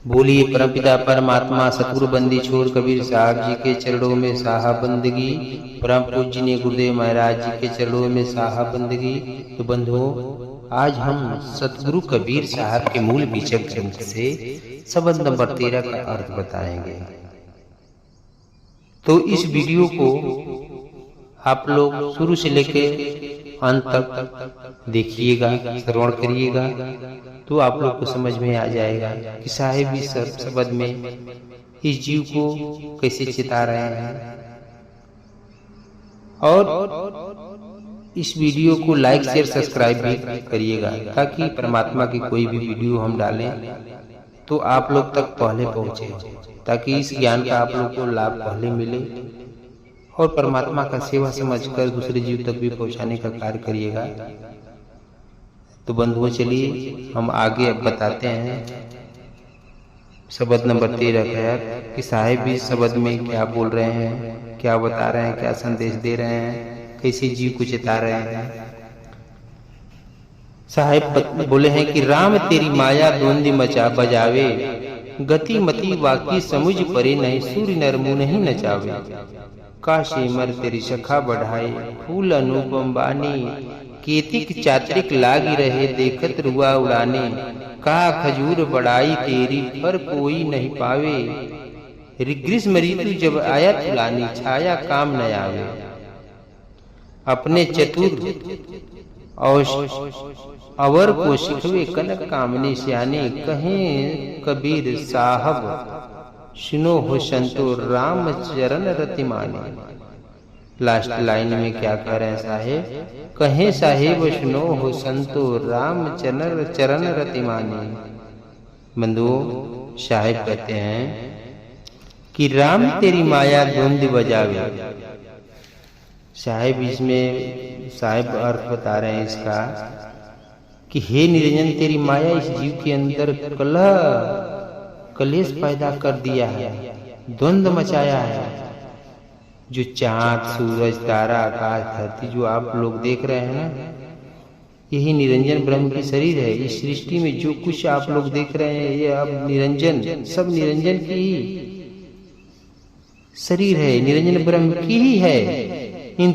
बोलिए परमपिता परमात्मा सतगुरु बंदी छोड़ कबीर साहब जी के चरणों में साहब बंदगी। परम पूजनीय गुरुदेव महाराज जी के चरणों में साहब बंदगी। तो बंधुओं, आज हम सतगुरु कबीर साहब के मूल बीजक ग्रंथ से शब्द नंबर 13 का अर्थ बताएंगे। तो इस वीडियो को आप लोग शुरू से लेके अंत तक देखिएगा, श्रवण करिएगा, तो आप लोग को समझ में आ जाएगा कि साहिब इस शब्द में इस जीव को कैसे चिता रहे हैं। और इस वीडियो को लाइक शेयर सब्सक्राइब भी करिएगा, ताकि परमात्मा की कोई भी वीडियो हम डालें तो आप लोग तक पहले पहुंचे, ताकि इस ज्ञान का आप लोग को लाभ पहले मिले और परमात्मा का सेवा समझकर दूसरे जीव तक भी पहुंचाने का कार्य करिएगा। तो बंधुओं, चलिए हम आगे अब बताते हैं शब्द नंबर 13 का कि साहिब इस शब्द में क्या बोल रहे हैं, क्या बता रहे हैं, क्या संदेश दे रहे हैं, कैसे जीव को चिता रहे हैं। साहिब बोले हैं कि राम तेरी माया द्वंद्व मचा बजावे, गति मति वाकी समुझ परे नहीं, सूर्य नर मुँह नहीं नचावे। काशी मर तेरी शखा बढ़ाए, फूल अनुपम बानी, केतिक चात्रिक लागी रहे, देखत रुआ उड़ाने। का खजूर बढ़ाई तेरी पर कोई नहीं पावे, ग्रीष्म ऋतु जब आया तुलानी, छाया काम न आवे। अपने चतुर अवर को शिखवे कनक कामने सियाने, कहें कबीर साहब सुनो हो संतो, राम चरण रति माने। लास्ट लाइन में क्या कह रहे हैं साहेब? कहें साहेब सुनो हो संतो, राम चरण रति माने। बंधुओं, साहेब कहते हैं कि राम तेरी माया द्वंद्व बजावे। साहेब इसमें साहेब अर्थ बता रहे हैं इसका कि हे निरंजन, तेरी माया इस जीव के अंदर कलेश पैदा कर दिया है, द्वंद्व मचाया है। जो चांद सूरज तारा आकाश धरती जो आप लोग देख रहे हैं ना, यही निरंजन ब्रह्म की शरीर है। इस सृष्टि में जो कुछ आप लोग देख रहे हैं, ये अब निरंजन, सब निरंजन की ही शरीर है, निरंजन ब्रह्म की ही है। इन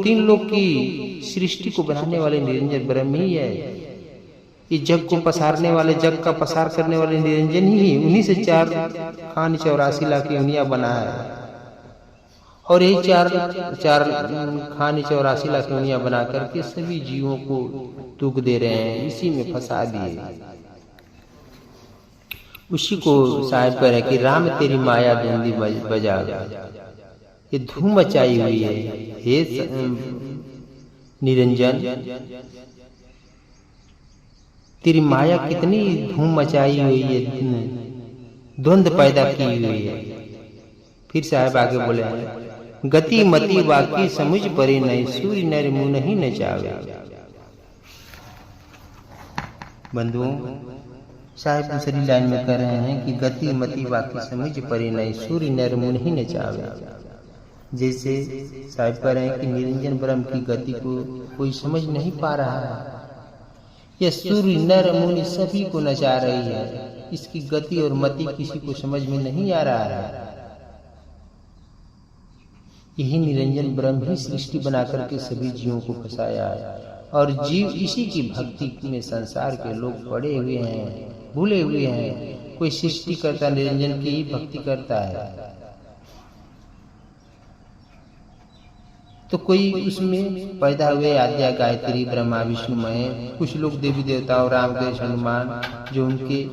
तीन लोग की सृष्टि को बनाने वाले निरंजन ब्रह्म ही है। इस जग को पसारने वाले, जग का पसार करने वाले निरंजन ही, उन्हीं से 4 खान 84 लाख योनियां बना है। और यही 4 खान 84 लाख योनियां बना करके सभी जीवों को दुख दे रहे हैं, इसी में फंसा दिए। उसी को साहिब कह रहे कि राम तेरी माया द्वंद्व बजा, ये धूम मचाई हुई है। हे निरंजन, तेरी माया कितनी धूम मचाई हुई है, द्वंद्व पैदा की हुई है। फिर साहब आगे बोले हैं, गति मति वाकी समुझ परे नहीं, सूर्य नर मुँह नहीं नचावे। बंधुओं, साहब दूसरी लाइन में कह रहे हैं कि गति मति वाकी समझ परे नहीं, सूर्य नर मुँह नहीं नचावे। जैसे साहब कह रहे हैं कि निरंजन ब्रह्म की गति को कोई समझ नहीं पा रहा है, यह सूर्य नर मुनि सभी को नचा रही है। इसकी गति और मति किसी को समझ में नहीं आ रहा है। यही निरंजन ब्रह्म ही सृष्टि बना करके सभी जीवों को फंसाया है, और जीव इसी की भक्ति में संसार के लोग पड़े हुए हैं, भूले हुए हैं। कोई सृष्टि करता निरंजन की ही भक्ति करता है, तो कोई उसमें पैदा हुए आद्या गायत्री ब्रह्मा विष्णु महेश, कुछ लोग देवी देवताओं राम कृष्ण हनुमान जो उनके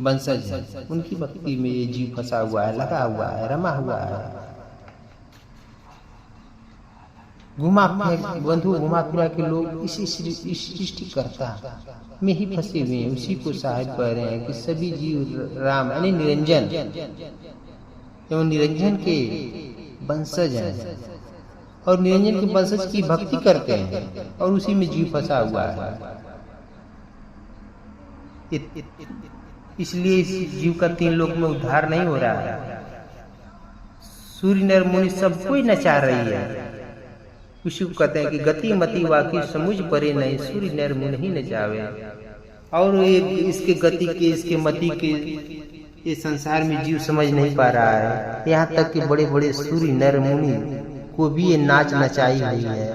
वंशज हैं, उनकी भक्ति में ये जीव फंसा हुआ है, लगा हुआ है, रमा हुआ है। बंधु घुमा फिरा के लोग इसी सृष्टि करता में ही फंसे हुए हैं। उसी को साहिब कह रहे हैं कि सभी जीव राम यानी निरंजन एवं निरंजन के वंशज हैं, और निरंजन के वंशज की भक्ति करते हैं, और उसी में जीव फंसा हुआ है। इसलिए इस जीव का 3 लोक में उद्धार नहीं हो रहा है। सूर्य नर मुनि सबको ही नचा रही है। उसी को कहते हैं कि गति मति वाकी समुझ परे नहीं, सूर्य नर मुनि नहीं नचावे। और ये इसके गति के, इसके मति के ये संसार में जीव समझ नहीं पा रहा है। यहाँ तक कि बड़े बड़े सूर्य नर मुनि को भी ये नाच नचाई हुई है,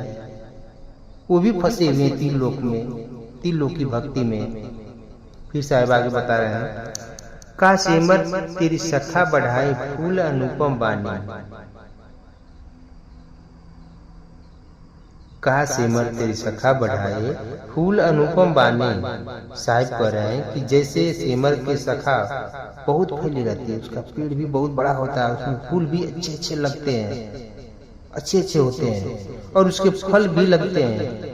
वो भी फंसे हुए तीन लोक में, तीन लोक की भक्ति में। फिर साहिब आगे बता रहे हैं, का सेमर तेरी सखा बढ़ाए फूल अनुपम बानी। का सेमर तेरी सखा बढ़ाए फूल अनुपम बानी। साहिब कह रहे हैं कि जैसे सेमर के सखा बहुत फैली रहती है, उसका पेड़ भी बहुत बड़ा होता है, उसमें फूल भी अच्छे अच्छे लगते हैं, अच्छे अच्छे होते हैं, और उसके फल भी लगते हैं।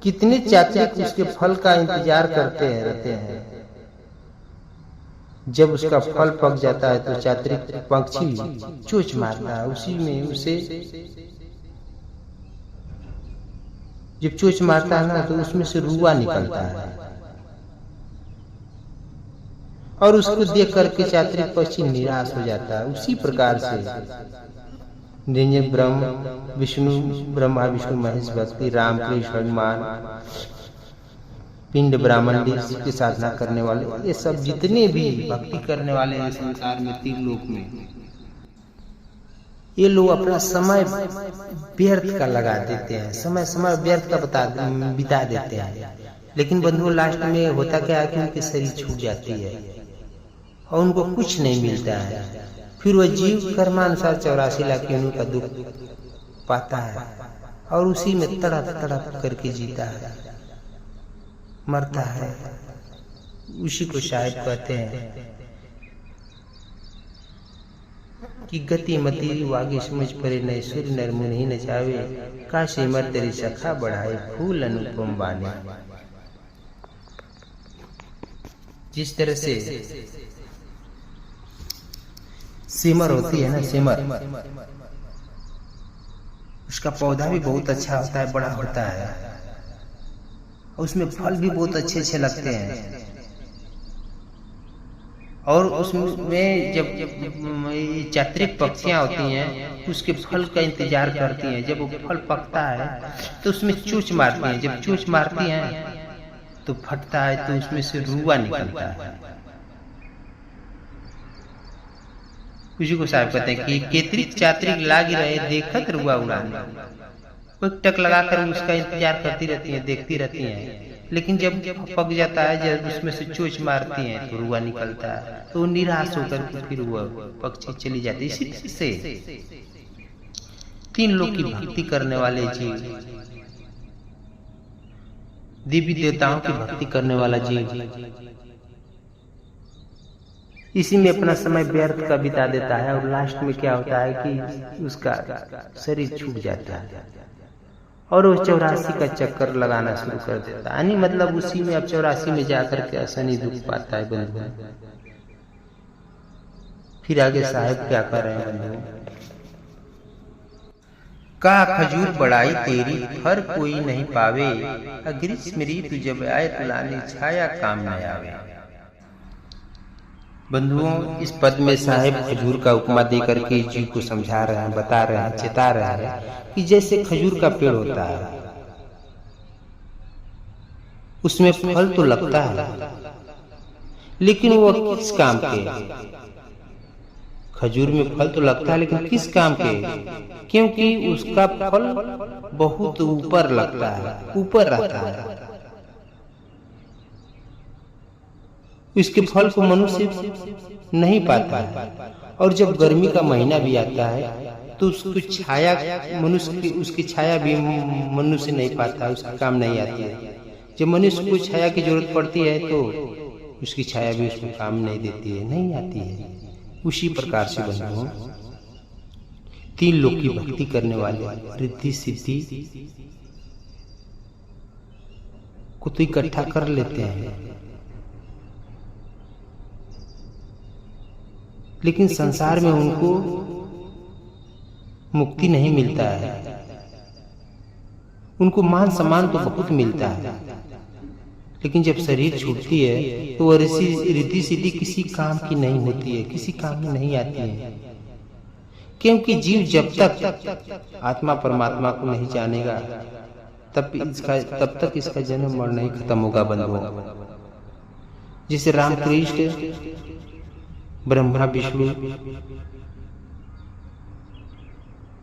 कितने चात्रिक उसके फल का इंतजार करते हैं रहते हैं। जब उसका फल पक जाता है तो चात्रिक पक्षी चोंच मारता है, उसी में उसे जब चोंच मारता है ना तो उसमें से रुआ निकलता है, और उसको देख करके चात्रिक पक्षी निराश हो जाता है। उसी प्रकार से निरंजन ब्रह्म विष्णु, ब्रह्मा विष्णु महेश भक्ति, राम कृष्ण हनुमान, पिंड ब्राह्मण की साधना करने वाले, ये सब जितने भी भक्ति करने वाले हैं संसार में तीन लोक में, ये लोग अपना समय व्यर्थ का लगा देते हैं, समय व्यर्थ का बिता देते हैं। लेकिन बंधुओं, लास्ट में होता क्या है कि उनकी शरीर छूट जाती है और उनको कुछ नहीं मिलता है। फिर वह जीव कर्मानुसार 84 लाख योनियों का दुख पाता है और उसी में तड़प तड़प करके जीता है, मरता है। उसी को शायद कहते हैं कि गति मती वागे समझ परे नहीं, सूर्य नर मुनि नचावे, का सिमर तेरी सखा बढ़ाए फूल अनुपम बानी। जिस तरह से सिमर होती है ना, सिमर, उसका पौधा भी बहुत अच्छा होता है, बड़ा होता है, और उसमें फल भी बहुत अच्छे अच्छे लगते हैं। और उसमें जब चात्रिक पक्षियां होती हैं उसके फल का इंतजार करती हैं। जब वो फल पकता है तो उसमें चोंच मारती हैं, जब चोंच मारती हैं तो फटता है, तो उसमें से रुआ निकलता है। उसी को साहब कहते हैं कि केतरिक चात्रिक लागी रहे देखत रुआ उड़ाने। कोई टक लगाकर उसका इंतजार करती रहती है, देखती रहती हैं, लेकिन जब पक जाता है, जब उसमें से चोंच मारती हैं तो रुआ निकलता है, तो वो निराश होकर के फिर वो पक्षी चली जाती है। इसी से तीन लोग की भक्ति करने वाले जीव, देवी देवताओं की भक्ति करने वाला जीव इसी में अपना समय व्यर्थ का बिता देता है, और लास्ट में क्या होता है कि उसका शरीर छूट जाता है और वो 84 का चक्कर लगाना शुरू कर देता है। यानी मतलब उसी में अब 84 में जाकर के असनी दुख पाता है बंधु। फिर आगे साहब क्या कर रहे हैं बंधु, का खजूर बढ़ाई तेरी फर कोई नहीं पावे, ग्रीष्म ऋतु जब आए तुलानी छाया काम न आवे। बंधुओं, इस पद में साहिब खजूर का उपमा देकर के जीव को समझा रहे हैं, बता रहे हैं, चेता रहे हैं कि जैसे खजूर का पेड़ होता है, उसमें फल तो लगता है, लेकिन वो किस काम के? खजूर में फल तो लगता है, लेकिन किस काम के? क्योंकि उसका फल बहुत ऊपर लगता है, ऊपर रहता है। इसके फल को मनुष्य नहीं पाता है, और जब गर्मी का महीना भी आता है तो उसकी छाया मनुष्य की, उसकी छाया भी मनुष्य नहीं पाता, उसका काम नहीं आती है। जब मनुष्य को छाया की जरूरत पड़ती है तो उसकी छाया भी उसमें काम नहीं देती है, नहीं आती है। उसी प्रकार से बंधुओं, तीन लोग की भक्ति करने वाले रिद्धि सिद्धि को तो इकट्ठा कर लेते हैं, लेकिन संसार में उनको मुक्ति नहीं मिलता है। उनको मान सम्मान तो बहुत मिलता है, लेकिन जब शरीर छूटती है तो वह रिद्धि सिद्धि किसी काम की नहीं होती है, किसी काम में नहीं आती है। क्योंकि जीव जब तक आत्मा परमात्मा को नहीं जानेगा तब तक इसका जन्म मरण नहीं खत्म होगा बंधुओं। जिसे रामकृष्ण ब्रह्मा विष्णु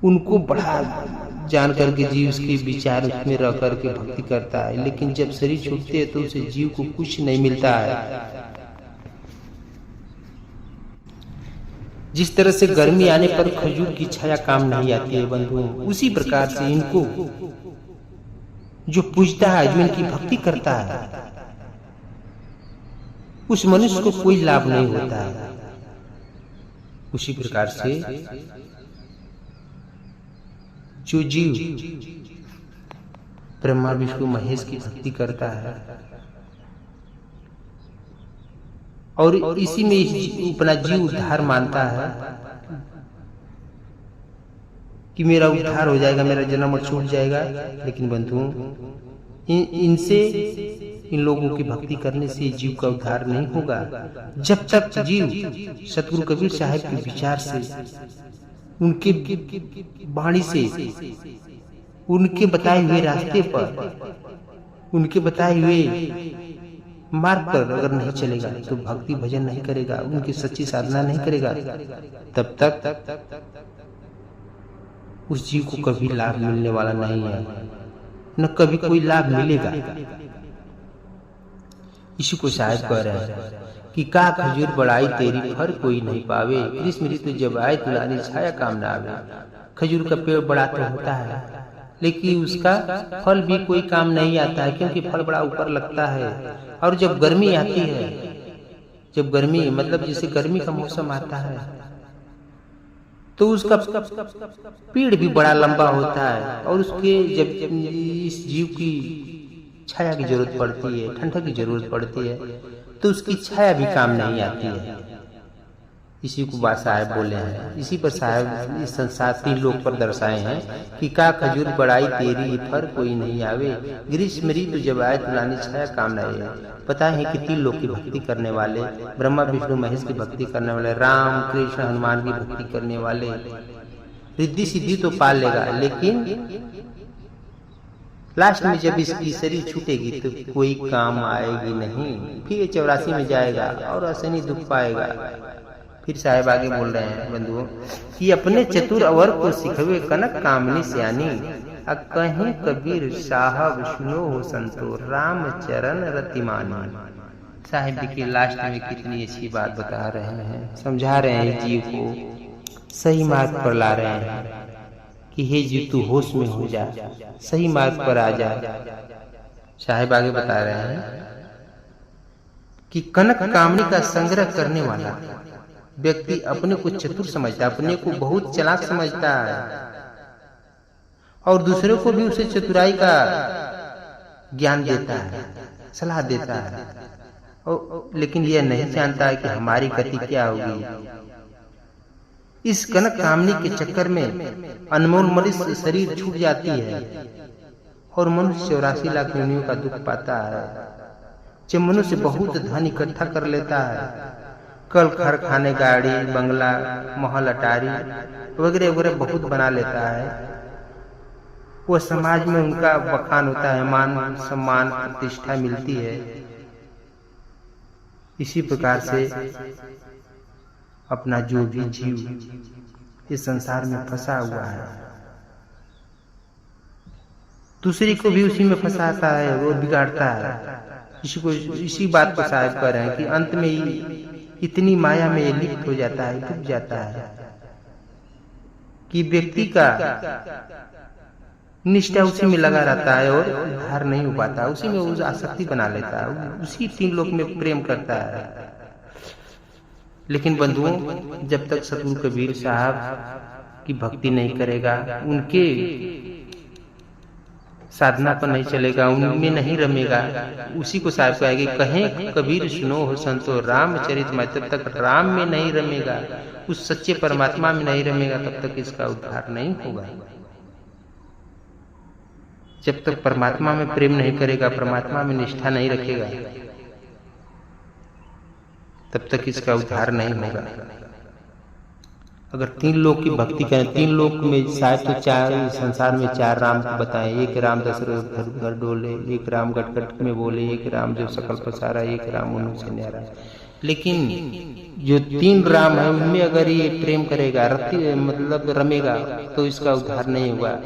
उनको बड़ा जान करके जीव उसके विचार उसमें रह करके भक्ति करता है, लेकिन जब शरीर छूटते हैं तो उसे जीव को कुछ नहीं मिलता है। जिस तरह से गर्मी आने पर खजूर की छाया काम नहीं आती है बंधुओं, उसी प्रकार से इनको जो पूजता है, जो इनकी भक्ति करता है, उस मनुष्य को कोई लाभ नहीं होता है। उसी प्रकार से जो जीव ब्रह्मा विष्णु महेश की भक्ति करता है और इसी में अपना जीव उद्धार मानता है कि मेरा उद्धार हो जाएगा, मेरा जन्म छूट जाएगा, लेकिन बंधुओं इनसे इन लोगों की भक्ति करने से जीव का उद्धार नहीं होगा। जब तक जीव सतगुरु कबीर साहब के विचार से, उनके वाणी से, उनके बताए हुए रास्ते पर, उनके बताए हुए मार्ग पर अगर नहीं चलेगा तो भक्ति भजन नहीं करेगा, उनकी सच्ची साधना नहीं करेगा, तब तक उस जीव को कभी लाभ मिलने वाला नहीं है, न कभी कोई लाभ मिलेगा। इसी को साहब कह रहे हैं कि का खजूर बढ़ाई तेरी फर कोई नहीं पावे, ग्रीष्म ऋतु जब आए तुलानी छाया काम ना आवे। खजूर का पेड़ बड़ा तो होता है, लेकिन उसका फल भी कोई काम नहीं आता है, क्योंकि फल बड़ा ऊपर लगता है। और जब गर्मी आती है, जब गर्मी मतलब जैसे गर्मी का मौसम आता है, तो उसका पेड़ भी बड़ा लंबा होता है और उसके जब इस जीव की छाया की जरूरत पड़ती है, ठंडक की जरूरत पड़ती है, तो उसकी छाया भी काम नहीं आती है। इसी को बात साहब बोले हैं। इसी पर साहब इस संसार 3 लोक पर दर्शाए हैं कि का खजूर बढ़ाई तेरी फर कोई नहीं आवे, ग्रीष्म ऋतु जब आए तुलानी छाया काम नहीं है। पता है कि 3 लोक की भक्ति करने वाले, ब्रह्मा विष्णु महेश की भक्ति करने वाले, राम कृष्ण हनुमान की भक्ति करने वाले रिद्धि सिद्धि तो पा लेगा, लेकिन लास्ट में जब इसकी शरीर छूटेगी तो कोई काम आएगी नहीं, फिर 84 में जाएगा और असनी दुख पाएगा। फिर साहेब आगे बोल रहे हैं बंधुओं कि अपने चतुर अवर को सिखवे कनक कामनी सियानी, कहीं कबीर साहब सुनो हो संतो राम चरण रतिमानी। साहेब देखिए लास्ट में कितनी अच्छी बात बता रहे हैं, समझा रहे हैं जीव को, सही मार्ग पर ला रहे हैं कि हे जीव तू होश में हो जा, सही मार्ग पर आ जा। साहेब आगे बता रहे हैं कि कनक कामनी का संग्रह करने वाला व्यक्ति अपने को चतुर समझता है, अपने को बहुत चालाक समझता है और दूसरों को भी उसे चतुराई का ज्ञान देता है, सलाह देता है, और लेकिन यह नहीं जानता है कि हमारी गति क्या होगी। इस कनक कामनी के चक्कर में अनमोल मनुष्य शरीर छूट जाती है और मनुष्य 84 लाख योनियों का दुख पाता है। जब मनुष्य बहुत धन इकट्ठा कर लेता है, कल कारखाने, गाड़ी, बंगला, महल, अटारी वगैरह वगैरह बहुत बना लेता है, वो समाज में उनका बखान होता है, मान सम्मान प्रतिष्ठा मिलती है। इसी प्रकार से अपना जो भी जीव इस संसार में फंसा हुआ है, दूसरे को भी उसी में फंसाता है, वो बिगाड़ता है। इसी बात को साहब कह रहे हैं कि अंत में इतनी माया में ये लिप्त हो जाता है, डूब जाता है कि व्यक्ति का निष्ठा उसी में लगा रहता है और उद्धार नहीं हो पाता, उसी में वो आसक्ति बना लेता है, उसी 3 लोक में प्रेम करता है। लेकिन बंधुओं जब तक सतगुरु कबीर साहब की भक्ति नहीं करेगा, उनके साधना पर नहीं चलेगा, उनमें नहीं रमेगा, उसी को साहब कहेगी कहें कबीर सुनो हो संतो रामचरित में, तब तक राम में नहीं रमेगा, उस सच्चे परमात्मा में नहीं रमेगा, तब तक इसका उद्धार नहीं होगा। जब तक परमात्मा में प्रेम नहीं करेगा, परमात्मा में निष्ठा नहीं रखेगा, तब तक इसका उद्धार नहीं होगा। अगर 3 लोक की भक्ति करें, 3 लोक में शायद तो 4 संसार में 4 राम को बताएं, एक राम दशरथ घर डोले, एक राम गटगट में बोले, एक राम जो सकल पसारा, एक राम मनुष्य न्यारा। लेकिन जो 3 राम है उनमें अगर ये प्रेम करेगा, मतलब रमेगा, तो इसका उद्धार नहीं होगा।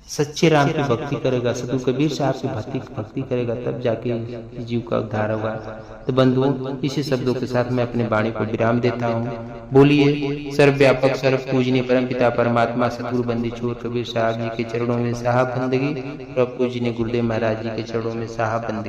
सच्चे राम की भक्ति करेगा, सदगुरु कबीर साहब की भक्ति करेगा, तब जाके जीव का उद्धार होगा। तो बंधुओं, इसी शब्दों के साथ मैं अपने वाणी को विराम देता हूँ। बोलिए सर्वव्यापक सर्व पूजनीय परमपिता परमात्मा सदगुरु बंदी छोर कबीर साहब जी के चरणों में साहब बंदगी, और पूजनीय गुरुदेव महाराज जी के चरणों में साहब बंदगी।